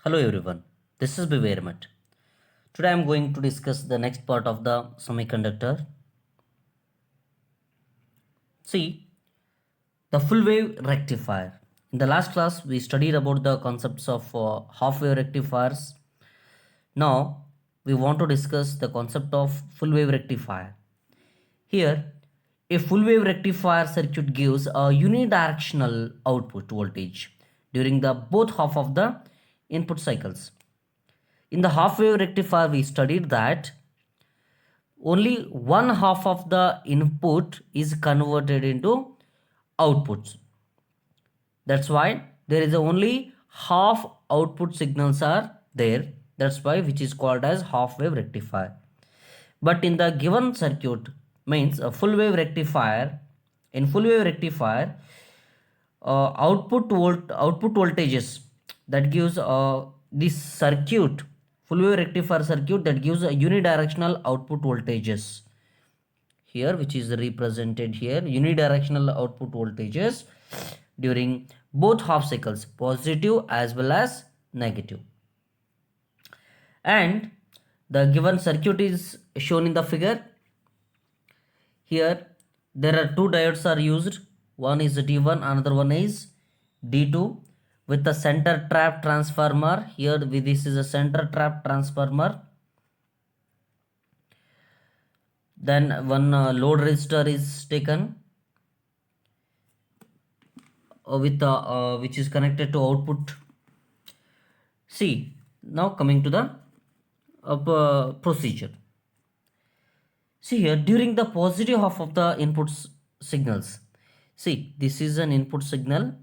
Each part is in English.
Hello everyone, this is Bivermat. Today I am going to discuss the next part of the semiconductor. See, the full wave rectifier. In the last class, we studied about the concepts of half wave rectifiers. Now, we want to discuss the concept of full wave rectifier. Here, a full wave rectifier circuit gives a unidirectional output voltage during the both half of the input cycles. In the half wave rectifier, we studied that only one half of the input is converted into outputs. That's why there is only half output signals are there. That's why which is called as half wave rectifier. But in the given circuit means a full wave rectifier, in full wave rectifier, output voltages that gives this circuit, full wave rectifier circuit, that gives a unidirectional output voltages here, which is represented here, unidirectional output voltages during both half cycles, positive as well as negative. And the given circuit is shown in the figure. Here there are two diodes are used. One is D1, another one is D2 with the center trap transformer. Here this is a center trap transformer. Then one load resistor is taken with which is connected to output. See, now coming to the procedure. See here, during the positive half of the input signals, see, this is an input signal.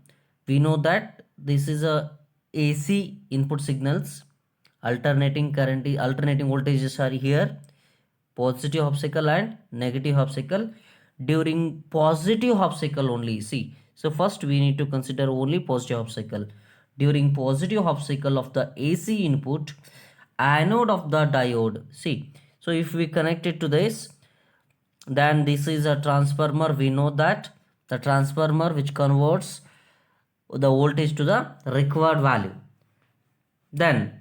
We know that this is a AC input signals. Alternating current, alternating voltages are here. Positive half cycle and negative half cycle. During positive half cycle only, see. So first we need to consider only positive half cycle. During positive half cycle of the AC input, anode of the diode, see, so if we connect it to this, then this is a transformer. We know that the transformer which converts the voltage to the required value. Then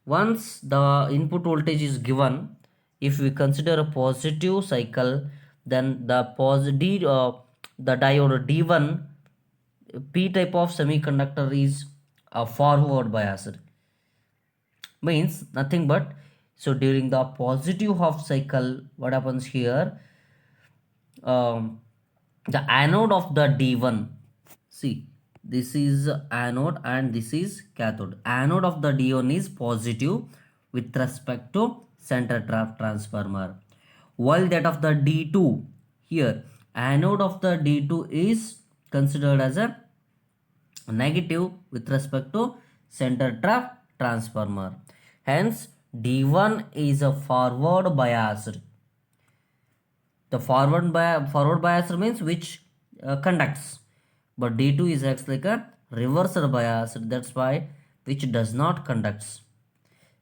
once the input voltage is given, if we consider a positive cycle, then the positive the diode D1 p type of semiconductor is a forward biased, means nothing but, so during the positive half cycle, what happens here, the anode of the D1, see, this is anode and this is cathode. Anode of the D1 is positive with respect to center trap transformer, while that of the D2, here anode of the D2 is considered as a negative with respect to center trap transformer. Hence, D1 is a forward biased. The forward bias means which conducts, but D2 is acts like a reverse bias. That's why which does not conducts.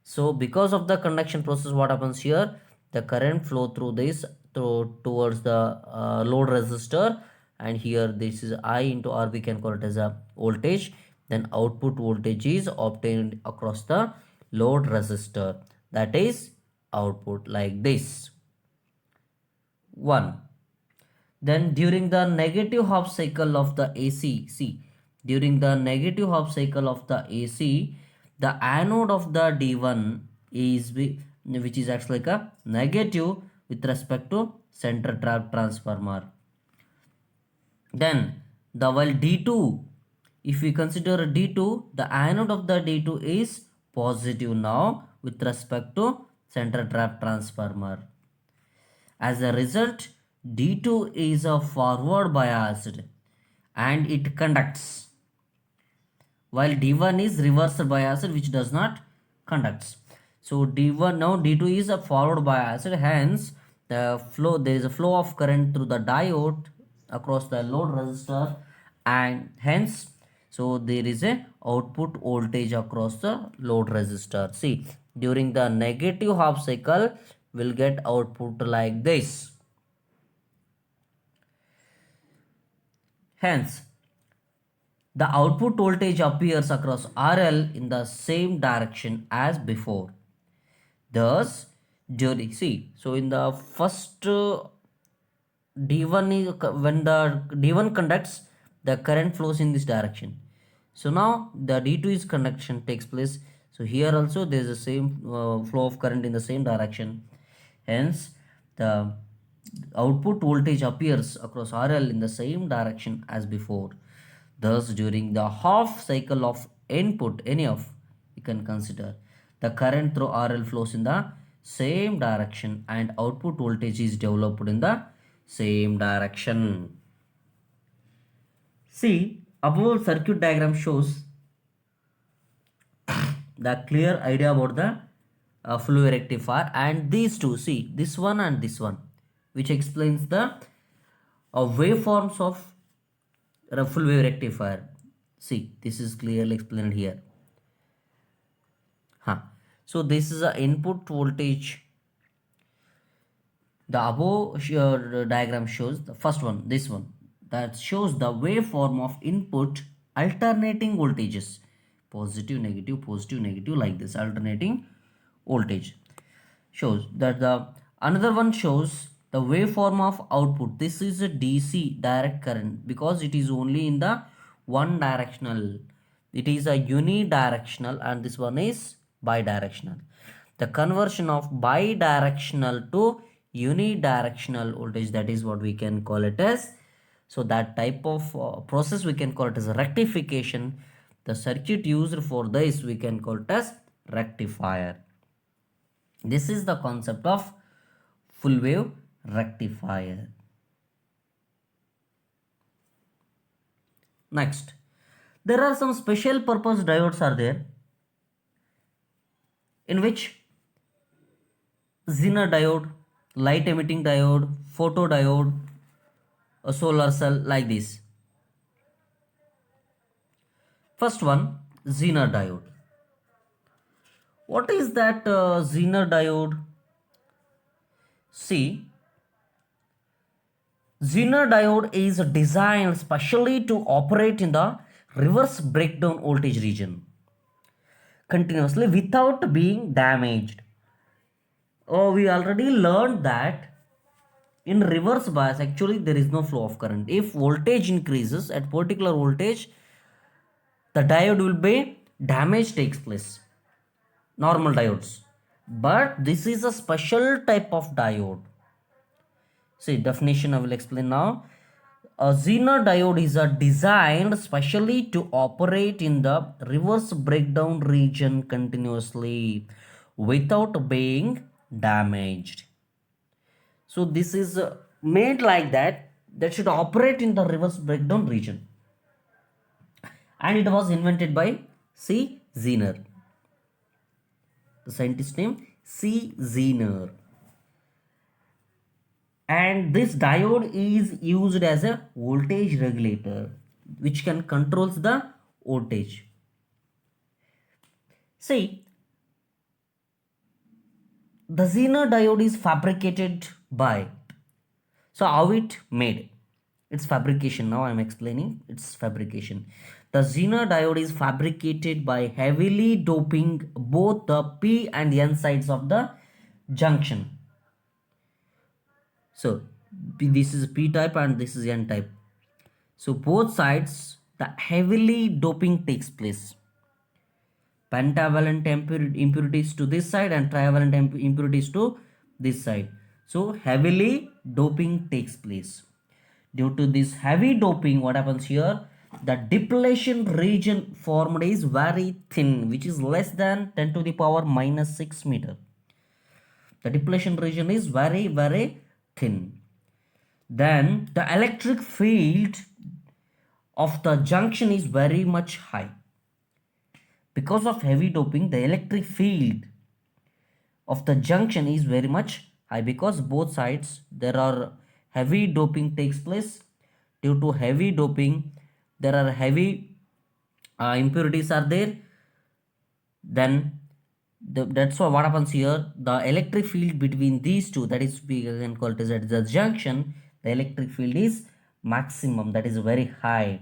So because of the conduction process, what happens here? The current flow through this towards the load resistor, and here this is I into R. We can call it as a voltage. Then output voltage is obtained across the load resistor. That is output like this. 1. Then during the negative half cycle of the AC, see, during the negative half cycle of the AC, the anode of the D1 is which is actually like a negative with respect to center trap transformer. Then the while D2, if we consider D2, the anode of the D2 is positive now with respect to center trap transformer. As a result, D2 is a forward biased and it conducts, while D1 is reverse biased which does not conducts. So D1, now D2 is a forward biased, hence the flow, there is a flow of current through the diode across the load resistor, and hence so there is a output voltage across the load resistor. See, during the negative half cycle will get output like this. Hence the output voltage appears across RL in the same direction as before. Thus, during see, so in the first D1 is when the D1 conducts, the current flows in this direction. So now the D2 is conduction takes place. So here also there is the same flow of current in the same direction. Hence, the output voltage appears across RL in the same direction as before. Thus, during the half cycle of input, any of you can consider the current through RL flows in the same direction and output voltage is developed in the same direction. See, above circuit diagram shows the clear idea about the fluid rectifier, and these two, see this one and this one, which explains the waveforms of full wave rectifier. See, this is clearly explained here. So this is a input voltage. The above diagram shows the first one, this one, that shows the waveform of input alternating voltages, positive, negative, like this, alternating voltage. Shows that the another one shows the waveform of output. This is a DC direct current because it is only in the one directional. It is a unidirectional and this one is bidirectional. The conversion of bidirectional to unidirectional voltage, that is what we can call it as. So that type of process we can call it as a rectification. The circuit used for this we can call it as rectifier. This is the concept of full wave rectifier. Next, there are some special purpose diodes are there, in which Zener diode, light emitting diode, photodiode, a solar cell, like this. First one, Zener diode. What is that Zener diode? See, Zener diode is designed specially to operate in the reverse breakdown voltage region continuously without being damaged. Oh, we already learned that in reverse bias actually there is no flow of current. If voltage increases at particular voltage, the diode will be damage takes place. Normal diodes, but this is a special type of diode. See, definition I will explain now. A Zener diode is designed specially to operate in the reverse breakdown region continuously without being damaged. So this is made like that should operate in the reverse breakdown region, and it was invented by C. Zener. The scientist name C. Zener. And this diode is used as a voltage regulator which can controls the voltage. See, the Zener diode is fabricated by, so how it made? It's fabrication. Now I'm explaining its fabrication. The Zener diode is fabricated by heavily doping both the P and N sides of the junction. So this is P type and this is N type. So both sides the heavily doping takes place. Pentavalent impurities to this side and trivalent impurities to this side. So heavily doping takes place. Due to this heavy doping, what happens here? The depletion region formed is very thin, which is less than 10 to the power minus 6 meter. The depletion region is very, very thin. Then the electric field of the junction is very much high. Because of heavy doping, the electric field of the junction is very much high because both sides there are heavy doping takes place. Due to heavy doping, there are heavy impurities are there. Then that's why what happens here, the electric field between these two, that is we can call it as at the junction, the electric field is maximum, that is very high.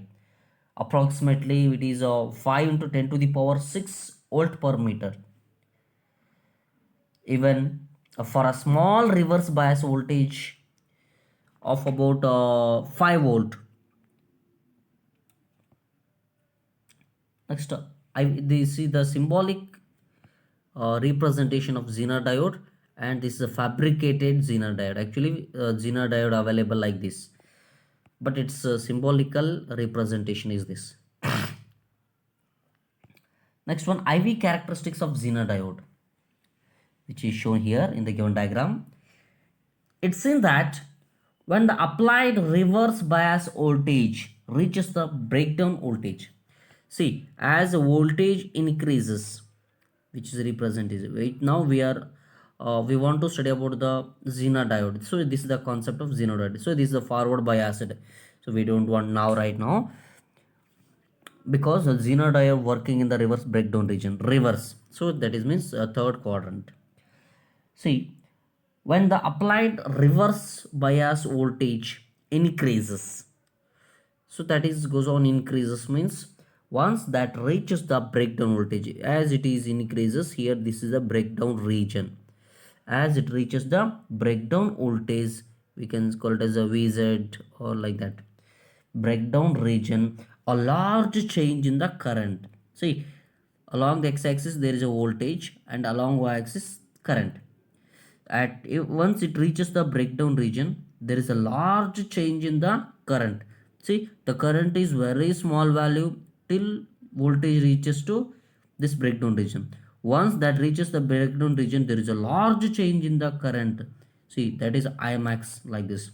approximately it is 5 into 10 to the power 6 volt per meter. Even for a small reverse bias voltage of about 5 volt. Next, this is the symbolic representation of Zener diode, and this is a fabricated Zener diode. Actually, Zener diode available like this, but its symbolical representation is this. Next one, IV characteristics of Zener diode, which is shown here in the given diagram. It's in that when the applied reverse bias voltage reaches the breakdown voltage, see, as the voltage increases, which is represented right now, we want to study about the Zener diode. So this is the concept of Zener diode. So this is the forward biased, so we don't want now right now, because the Zener diode working in the reverse breakdown region, reverse, so that is means third quadrant. See, when the applied reverse bias voltage increases, so that is goes on increases means once that reaches the breakdown voltage, as it is increases here, this is a breakdown region. As it reaches the breakdown voltage, we can call it as a VZ or like that, breakdown region, a large change in the current. See, along the x-axis there is a voltage and along y-axis current. Once it reaches the breakdown region, there is a large change in the current. See, the current is very small value till voltage reaches to this breakdown region. Once that reaches the breakdown region, there is a large change in the current. See, that is Imax like this,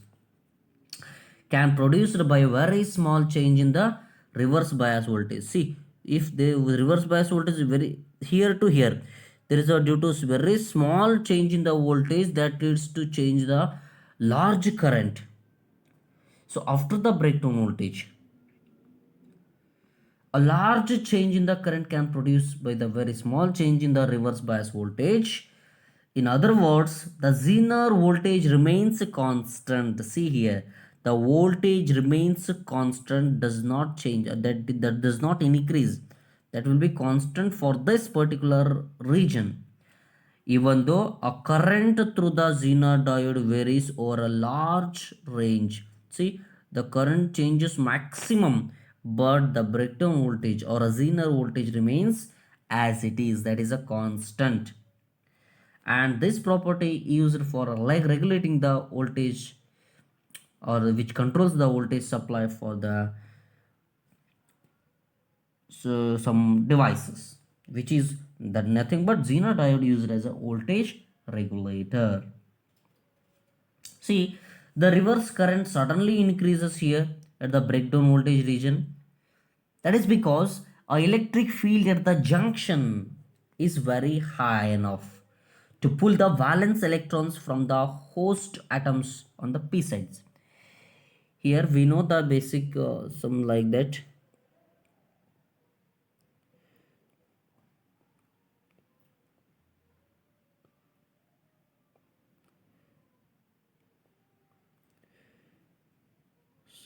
can produced by a very small change in the reverse bias voltage. See, if the reverse bias voltage is very here to here, there is a due to very small change in the voltage that leads to change the large current. So after the breakdown voltage, a large change in the current can produce by the very small change in the reverse bias voltage. In other words, the Zener voltage remains constant. See here, the voltage remains constant, does not change, that does not increase. That will be constant for this particular region. Even though a current through the Zener diode varies over a large range. See, the current changes maximum, but the breakdown voltage or a Zener voltage remains as it is. That is a constant. And this property used for like regulating the voltage, or which controls the voltage supply for the some devices, which is that nothing but Zener diode used as a voltage regulator. See, the reverse current suddenly increases here at the breakdown voltage region. That is because a electric field at the junction is very high enough to pull the valence electrons from the host atoms on the p sides. Here we know the basic some like that.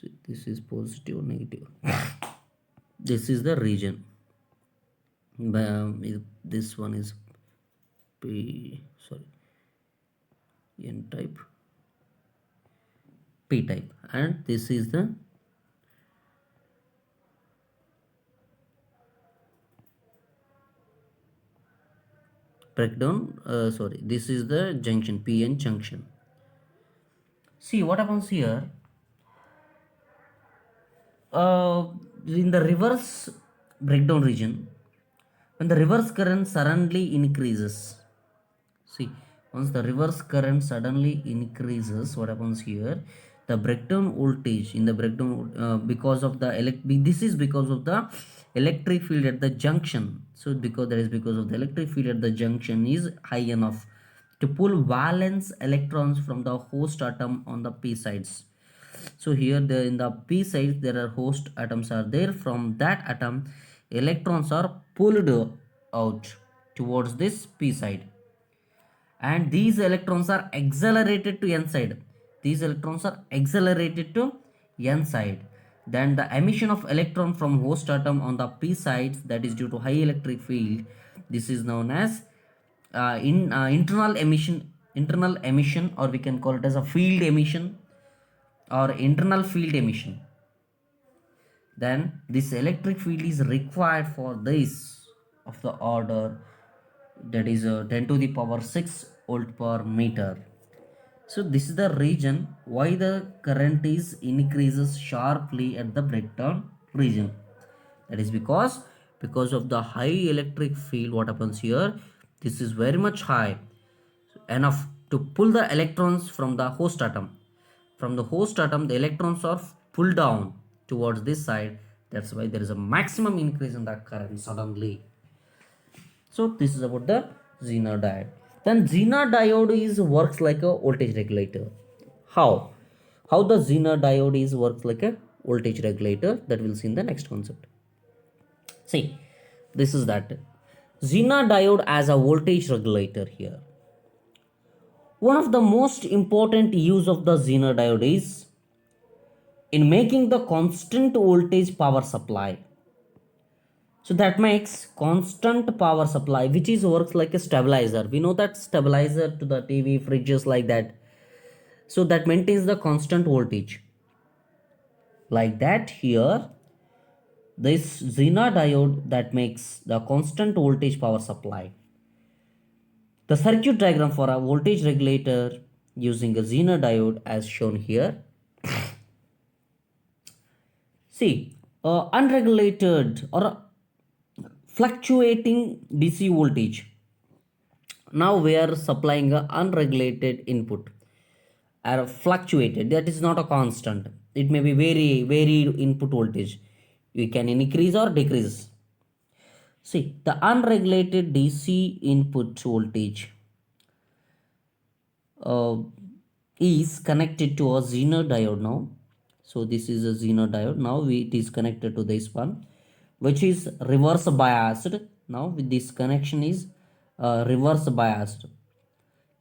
See, this is positive or negative. This is the region. This one is p, sorry, n type, p type, and this is the breakdown, sorry, this is the junction, pn junction. See what happens here, in the reverse breakdown region, when the reverse current suddenly increases. See, once the reverse current suddenly increases, what happens here, the breakdown voltage in the breakdown, because of the this is because of the electric field at the junction. So because that is because of the electric field at the junction is high enough to pull valence electrons from the host atom on the p sides. So here in the p sides there are host atoms are there. From that atom, electrons are pulled out towards this p side, and these electrons are accelerated to n side. These electrons are accelerated to n side. Then the emission of electron from host atom on the p sides, that is due to high electric field. This is known as internal emission, or we can call it as a field emission or internal field emission. Then this electric field is required for this of the order, that is 10 to the power 6 volt per meter. So this is the reason why the current is increases sharply at the breakdown region. That is because of the high electric field. What happens here, this is very much high, enough to pull the electrons from the host atom. From the host atom, the electrons are pulled down towards this side. That's why there is a maximum increase in the current suddenly. So this is about the Zener diode. Then Zener diode is works like a voltage regulator. How the Zener diode is works like a voltage regulator, that we'll see in the next concept. See, this is that Zener diode as a voltage regulator here. One of the most important use of the Zener diode is in making the constant voltage power supply. So that makes constant power supply, which is works like a stabilizer. We know that stabilizer to the TV, fridges, like that. So that maintains the constant voltage. Like that here, this Zener diode that makes the constant voltage power supply. The circuit diagram for a voltage regulator using a Zener diode as shown here. See, unregulated or fluctuating DC voltage. Now we are supplying a unregulated input, or fluctuated, that is not a constant. It may be very varied input voltage. You can increase or decrease. See, the unregulated DC input voltage is connected to a Zener diode now. So this is a Zener diode. Now it is connected to this one, which is reverse biased. Now with this connection is reverse biased,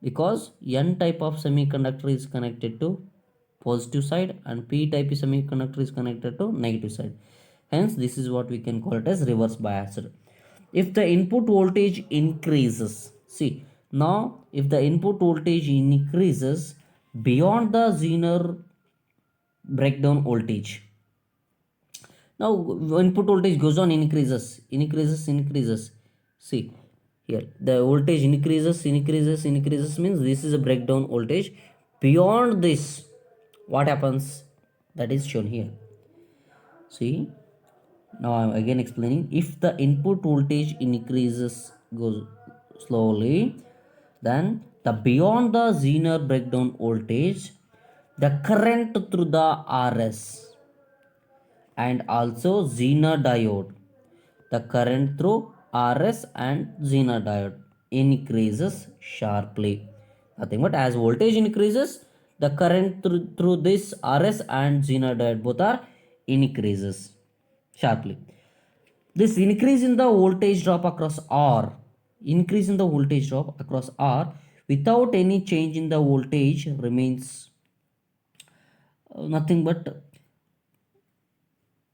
because N type of semiconductor is connected to positive side and P type semiconductor is connected to negative side. Hence this is what we can call it as reverse biased. If the input voltage increases, see, now if the input voltage increases beyond the Zener breakdown voltage, now input voltage goes on, increases. See here, the voltage increases means this is a breakdown voltage. Beyond this, what happens, that is shown here. See, now I'm again explaining. If the input voltage increases, goes slowly, then the beyond the Zener breakdown voltage, the current through the RS and also Zener diode, the current through RS and Zener diode increases sharply. Nothing but as voltage increases, the current through this RS and Zener diode both are increases sharply. This increase in the voltage drop across R, without any change in the voltage remains nothing but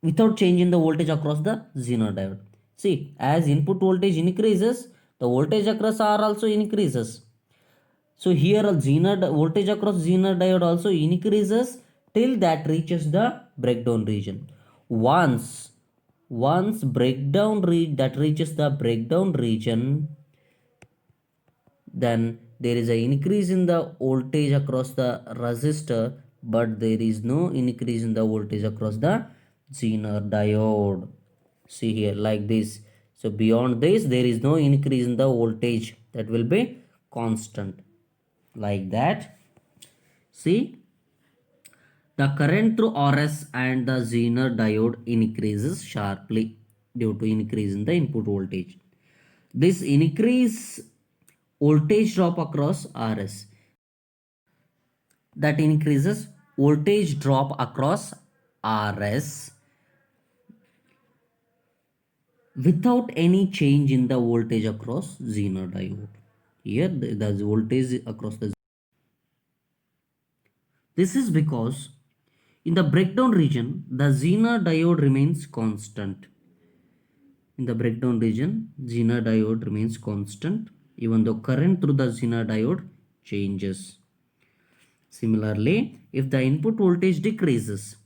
without change in the voltage across the Zener diode. See, as input voltage increases, the voltage across R also increases. So here voltage across Zener diode also increases till that reaches the breakdown region. Once that reaches the breakdown region, then there is an increase in the voltage across the resistor, but there is no increase in the voltage across the Zener diode. See here, like this. So beyond this, there is no increase in the voltage, that will be constant, like that. See, the current through RS and the Zener diode increases sharply due to increase in the input voltage. This increase voltage drop across RS, that increases voltage drop across RS without any change in the voltage across Zener diode. Here the voltage across the, this is because In the breakdown region, the Zener diode remains constant. In the breakdown region, Zener diode remains constant even though current through the Zener diode changes. Similarly, if the input voltage decreases,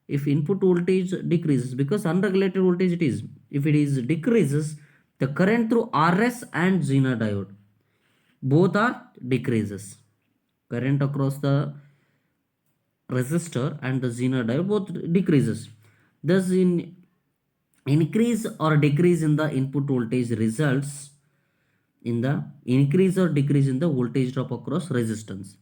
if input voltage decreases, because unregulated voltage it is, if it is decreases, the current through RS and Zener diode both are decreases. Current across the resistor and the Zener diode both decreases. Thus, in increase or decrease in the input voltage results in the increase or decrease in the voltage drop across resistance.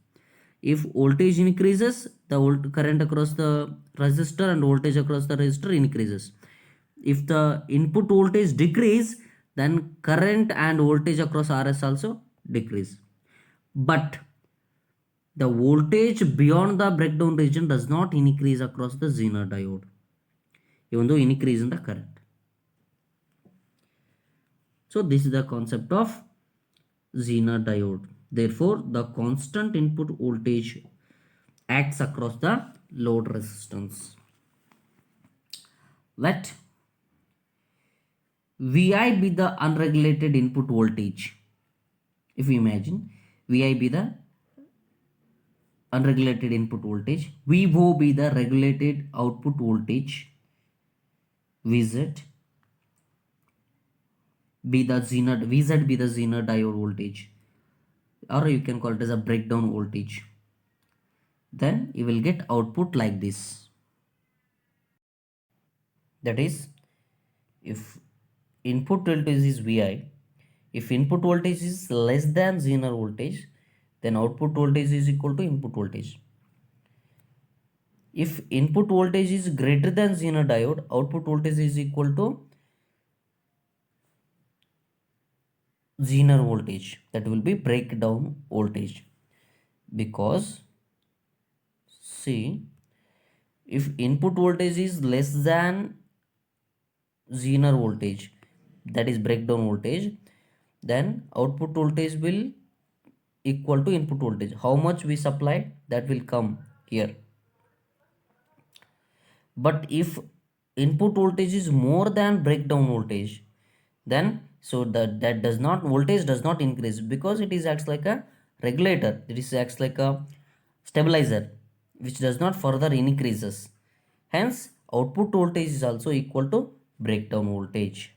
If voltage increases, the current across the resistor and voltage across the resistor increases. If the input voltage decrease, then current and voltage across RS also decrease. But the voltage beyond the breakdown region does not increase across the Zener diode, even though increase in the current. So this is the concept of Zener diode. Therefore, the constant input voltage acts across the load resistance. Let Vi be the unregulated input voltage. If we imagine Vi be the unregulated input voltage, VO be the regulated output voltage, VZ be the VZ be the Zener diode voltage, or you can call it as a breakdown voltage. Then you will get output like this. That is, if input voltage is Vi, if input voltage is less than Zener voltage, then output voltage is equal to input voltage. If input voltage is greater than Zener diode, output voltage is equal to Zener voltage. That will be breakdown voltage. Because see, if input voltage is less than Zener voltage, that is breakdown voltage, then output voltage will equal to input voltage. How much we supply, that will come here. But if input voltage is more than breakdown voltage, then so that does not, voltage does not increase, because it is acts like a regulator, it is acts like a stabilizer which does not further increases. Hence output voltage is also equal to breakdown voltage.